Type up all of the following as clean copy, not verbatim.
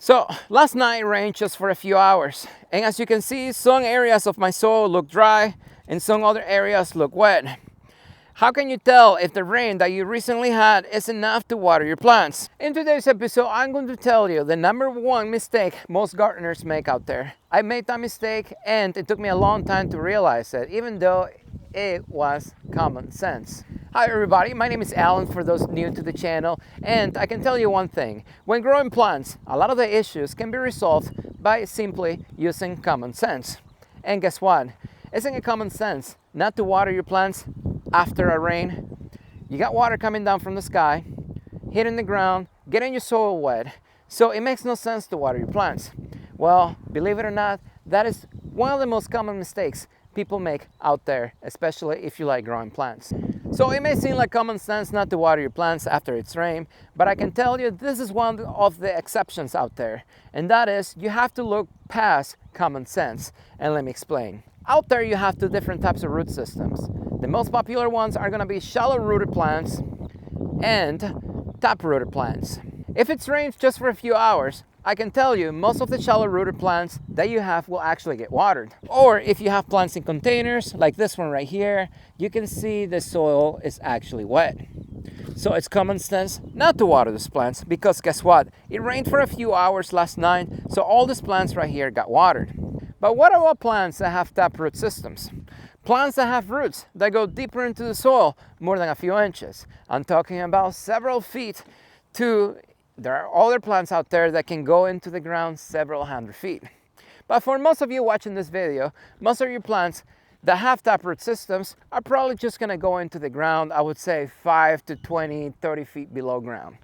So last night it rained just for a few hours, and as you can see, some areas of my soil look dry and some other areas look wet. How can you tell if the rain that you recently had is enough to water your plants? In today's episode, I'm going to tell you the number one mistake most gardeners make out there. I made that mistake and it took me a long time to realize it, even though it was common sense. Hi everybody, my name is Alan for those new to the channel, and I can tell you one thing. When growing plants, a lot of the issues can be resolved by simply using common sense. And guess what? Isn't it common sense not to water your plants after a rain? You got water coming down from the sky, hitting the ground, getting your soil wet, so it makes no sense to water your plants. Well, believe it or not, that is one of the most common mistakes people make out there, especially if you like growing plants. So it may seem like common sense not to water your plants after it's rained, but I can tell you this is one of the exceptions out there, and that is you have to look past common sense. And let me explain. Out there you have two different types of root systems. The most popular ones are going to be shallow rooted plants and tap rooted plants. If it's rained just for a few hours, I can tell you most of the shallow rooted plants that you have will actually get watered. Or if you have plants in containers like this one right here, you can see the soil is actually wet. So it's common sense not to water these plants because guess what? It rained for a few hours last night, so all these plants right here got watered. But what about plants that have taproot systems? Plants that have roots that go deeper into the soil, more than a few inches. I'm talking about several feet to, there are other plants out there that can go into the ground several hundred feet. But for most of you watching this video, most of your plants that have taproot systems are probably just gonna go into the ground, I would say 5 to 20, 30 feet below ground.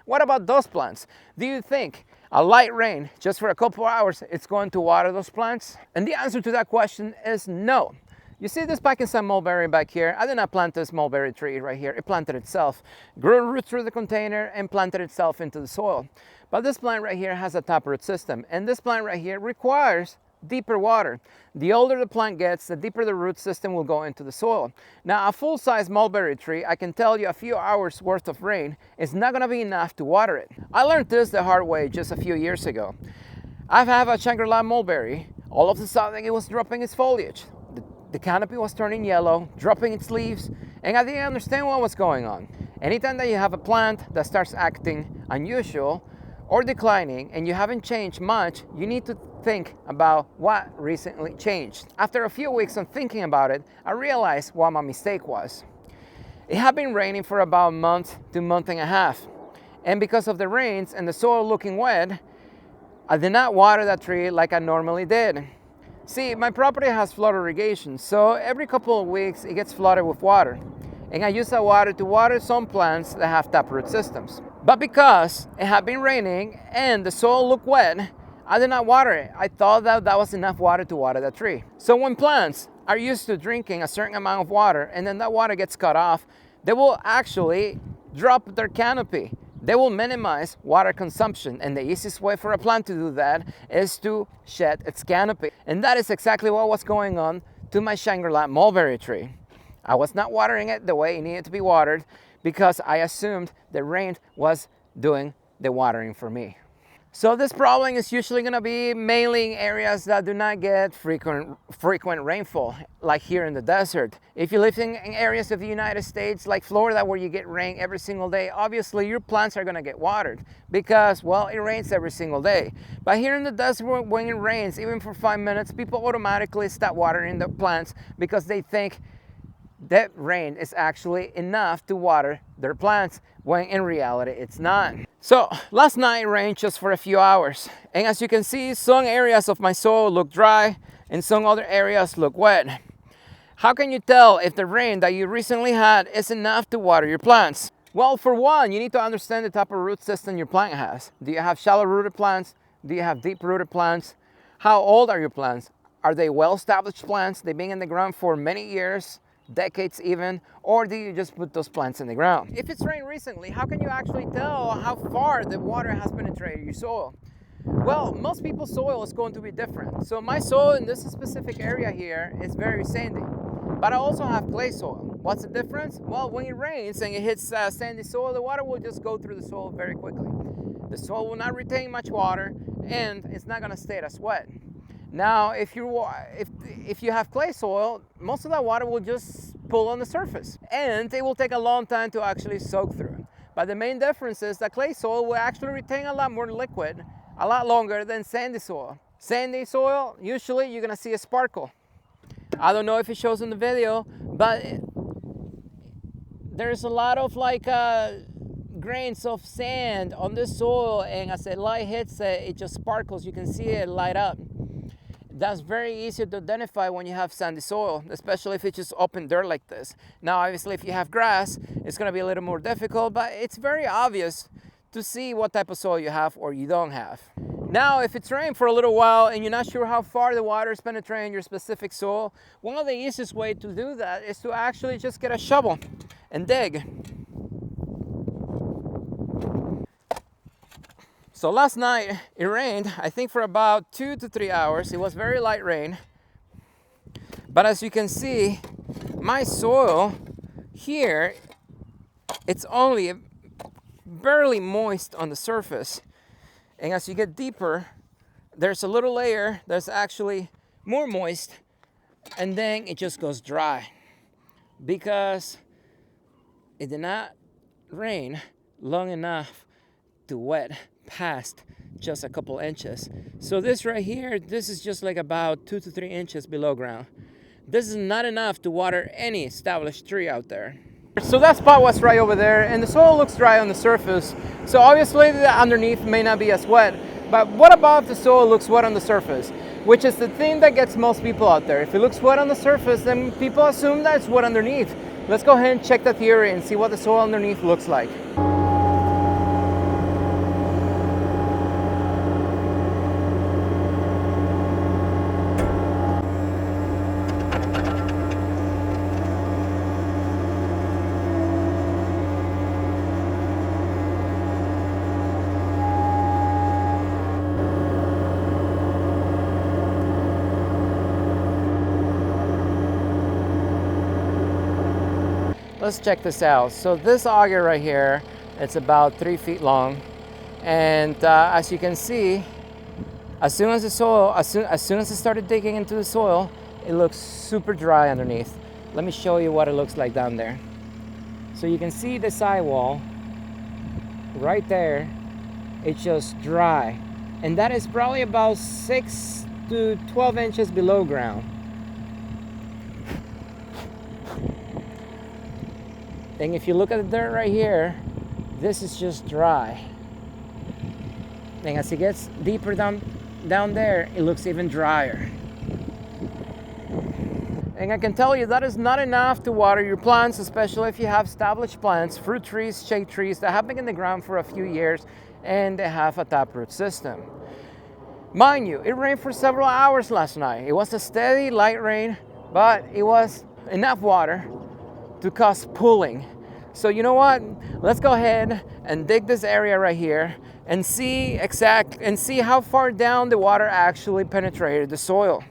What about those plants? Do you think a light rain just for a couple hours it's going to water those plants? And the answer to that question is no. You see this Pakistan mulberry back here? I did not plant this mulberry tree right here. It planted itself, grew roots through the container and planted itself into the soil. But this plant right here has a taproot system, and this plant right here requires deeper water. The older the plant gets, the deeper the root system will go into the soil. Now a full-size mulberry tree, I can tell you a few hours worth of rain is not gonna be enough to water it. I learned this the hard way just a few years ago. I have a Shangri-La mulberry. All of a sudden it was dropping its foliage. The canopy was turning yellow, dropping its leaves, and I didn't understand what was going on. Anytime that you have a plant that starts acting unusual or declining and you haven't changed much, you need to think about what recently changed. After a few weeks of thinking about it, I realized what my mistake was. It had been raining for about a month to a month and a half. And because of the rains and the soil looking wet, I did not water that tree like I normally did. See, my property has flood irrigation, so every couple of weeks it gets flooded with water. And I use that water to water some plants that have taproot systems. But because it had been raining and the soil looked wet, I did not water it. I thought that was enough water to water that tree. So when plants are used to drinking a certain amount of water and then that water gets cut off, they will actually drop their canopy. They will minimize water consumption, and the easiest way for a plant to do that is to shed its canopy. And that is exactly what was going on to my Shangri-La mulberry tree. I was not watering it the way it needed to be watered because I assumed the rain was doing the watering for me. So this problem is usually going to be mainly in areas that do not get frequent rainfall, like here in the desert. If you live in areas of the United States like Florida where you get rain every single day, obviously your plants are going to get watered because, well, it rains every single day. But here in the desert, when it rains, even for 5 minutes, people automatically stop watering the plants because they think that rain is actually enough to water their plants, when in reality it's not. So last night it rained just for a few hours, and as you can see, some areas of my soil look dry and some other areas look wet. How can you tell if the rain that you recently had is enough to water your plants? Well, for one, you need to understand the type of root system your plant has. Do you have shallow rooted plants? Do you have deep rooted plants? How old are your plants? Are they well-established plants? They've been in the ground for many years, decades even, or do you just put those plants in the ground? If it's rained recently, how can you actually tell how far the water has penetrated your soil? Well, most people's soil is going to be different. So my soil in this specific area here is very sandy, but I also have clay soil. What's the difference? Well, when it rains and it hits sandy soil, the water will just go through the soil very quickly. The soil will not retain much water, and it's not gonna stay as wet. Now, if you have clay soil, most of that water will just pull on the surface, and it will take a long time to actually soak through. But the main difference is that clay soil will actually retain a lot more liquid, a lot longer than sandy soil. Sandy soil, usually you're gonna see a sparkle. I don't know if it shows in the video, but there's a lot of grains of sand on the soil, and as the light hits it, it just sparkles. You can see it light up. That's very easy to identify when you have sandy soil, especially if it's just open dirt like this. Now, obviously, if you have grass, it's gonna be a little more difficult, but it's very obvious to see what type of soil you have or you don't have. Now, if it's rained for a little while and you're not sure how far the water is penetrating your specific soil, one of the easiest ways to do that is to actually just get a shovel and dig. So last night it rained, I think for about 2 to 3 hours. It was very light rain. But as you can see, my soil here, it's only barely moist on the surface. And as you get deeper, there's a little layer that's actually more moist, and then it just goes dry because it did not rain long enough to wet past just a couple inches. So this right here, this is just like about 2 to 3 inches below ground. This is not enough to water any established tree out there. So that spot was right over there, and the soil looks dry on the surface. So obviously the underneath may not be as wet, but what about if the soil looks wet on the surface? Which is the thing that gets most people out there. If it looks wet on the surface, then people assume that it's wet underneath. Let's go ahead and check the theory and see what the soil underneath looks like. Let's check this out. So this auger right here, it's about 3 feet long, and as you can see, as soon as I started digging into the soil, it looks super dry underneath. Let me show you what it looks like down there. So you can see the sidewall right there. It's just dry, and that is probably about 6 to 12 inches below ground. And if you look at the dirt right here, this is just dry. And as it gets deeper down there, it looks even drier. And I can tell you that is not enough to water your plants, especially if you have established plants, fruit trees, shade trees that have been in the ground for a few years and they have a taproot system. Mind you, it rained for several hours last night. It was a steady, light rain, but it was enough water to cause pooling. So you know what? Let's go ahead and dig this area right here and see how far down the water actually penetrated the soil.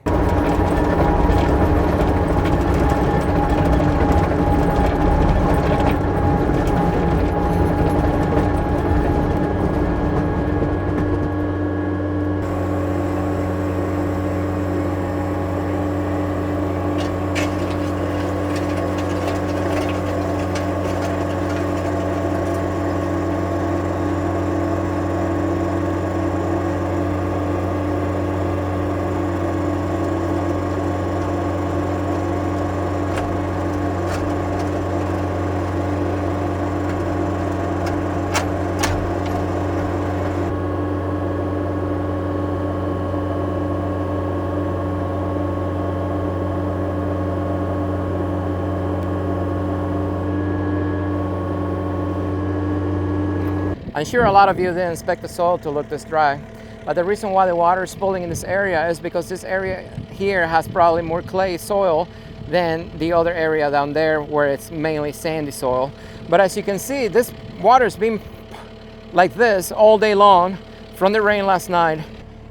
I'm sure a lot of you didn't expect the soil to look this dry, but the reason why the water is pooling in this area is because this area here has probably more clay soil than the other area down there where it's mainly sandy soil. But as you can see, this water's been like this all day long from the rain last night.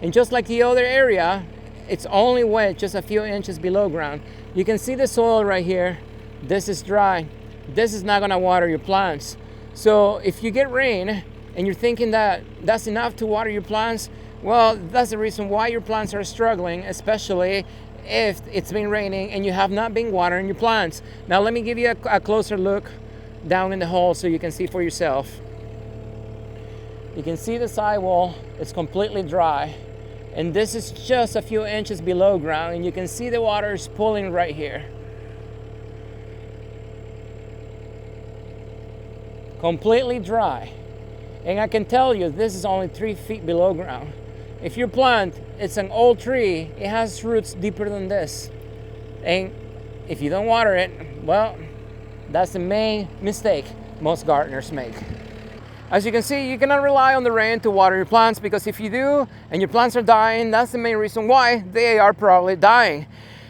And just like the other area, it's only wet just a few inches below ground. You can see the soil right here. This is dry. This is not gonna water your plants. So if you get rain and you're thinking that that's enough to water your plants, well, that's the reason why your plants are struggling, especially if it's been raining and you have not been watering your plants. Now let me give you a closer look down in the hole so you can see for yourself. You can see the sidewall is completely dry, and this is just a few inches below ground, and you can see the water is pooling right here. Completely dry. And I can tell you this is only 3 feet below ground. If your plant, it's an old tree, it has roots deeper than this. And if you don't water it, well, that's the main mistake most gardeners make. As you can see, you cannot rely on the rain to water your plants, because if you do and your plants are dying, that's the main reason why they are probably dying.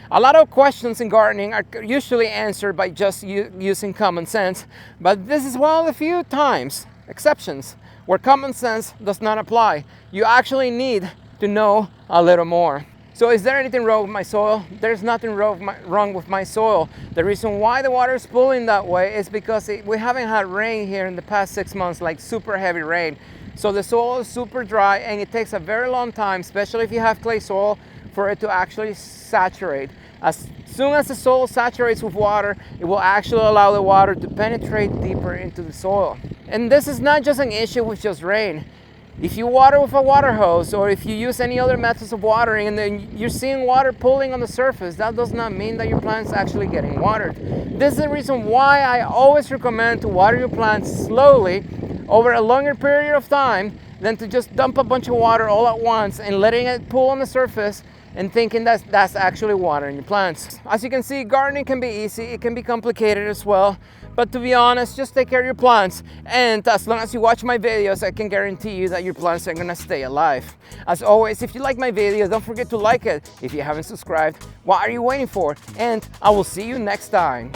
A lot of questions in gardening are usually answered by just using common sense, but this is one of the few times, exceptions, where common sense does not apply. You actually need to know a little more. So is there anything wrong with my soil? There's nothing wrong with my soil. The reason why the water is pooling that way is because we haven't had rain here in the past 6 months, like super heavy rain. So the soil is super dry, and it takes a very long time, especially if you have clay soil, for it to actually saturate. As soon as the soil saturates with water, it will actually allow the water to penetrate deeper into the soil. And this is not just an issue with just rain. If you water with a water hose, or if you use any other methods of watering and then you're seeing water pooling on the surface, that does not mean that your plant's actually getting watered. This is the reason why I always recommend to water your plants slowly over a longer period of time than to just dump a bunch of water all at once and letting it pool on the surface and thinking that's actually watering your plants. As you can see, gardening can be easy, it can be complicated as well, but to be honest, just take care of your plants, and as long as you watch my videos, I can guarantee you that your plants are gonna stay alive. As always, if you like my video, don't forget to like it. If you haven't subscribed, what are you waiting for? And I will see you next time.